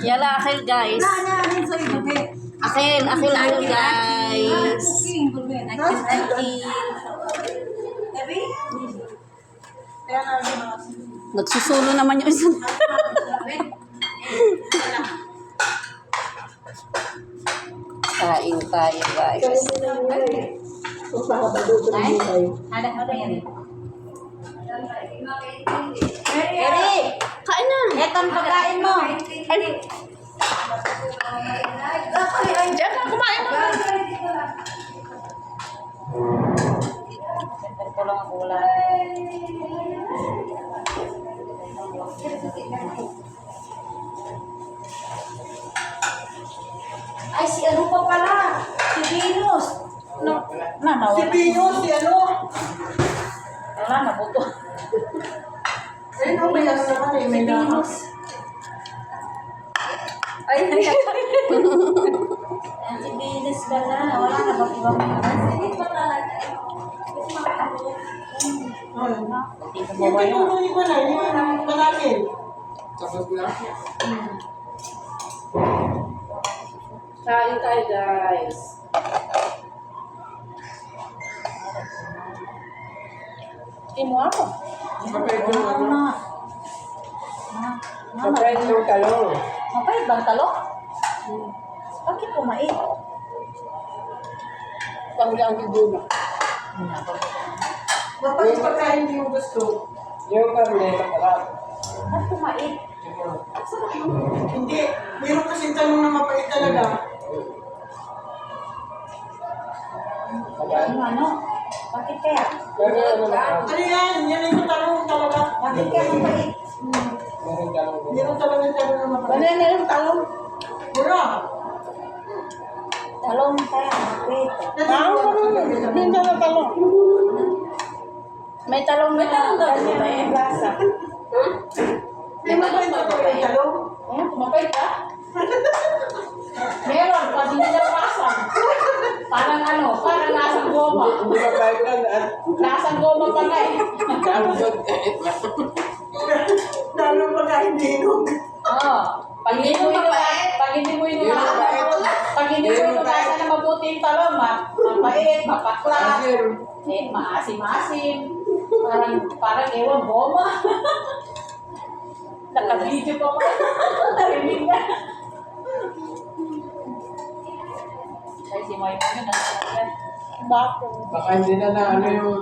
Yala, akin guys. Akin guys. Nagsusulo naman yung isa. Kain tayo guys. Eri, Kain na. eto ang pagkain mo. Diyan ka, kumain ka. Ito lang ang ulan. Ay, si ano pa pala? Si Venus. No, nawala. Si Venus, si ano? Wala, nabuto. Ayun, oh, may ano naman eh, may Venus. Ay, Ayan, si Venus pala. Wala na ba ibang Yung tinulungan ko na, yung panakil. Kain tayo guys. Imo ako. Kapag yung talong. Mapait bang talong? Bakit kumait? Panggang giguna. Kapag pagkain hindi mo gusto. Yung karne, kapag. Bakit kumait? Hindi, meron kasi talong na mapait talaga. Yung ano? Bakit kaya? Ano yan? Yan yung talong talaga. Bakit kaya mapait? Meron talaga yung talong na mapait. Banana yung talong. Wala. Talong kaya mapait. Hindi na talong. May talong na kasi may lasa. May mapait na yung talong. Kumapay ka? Meron, pati nilapasan. Parang ano, parang lasang goma. Hindi mapait ka na. Lasang goma pa nga eh. Talong pagkain dinog. Oo. Pag hindi mo inulasa na mabuti yung talong, mapait, mapakla, maasim-asim. Parang ewan, goma. Naka-video pa pa. Narinig na. Ay, si Moy mo yun. Baka hindi na ano yung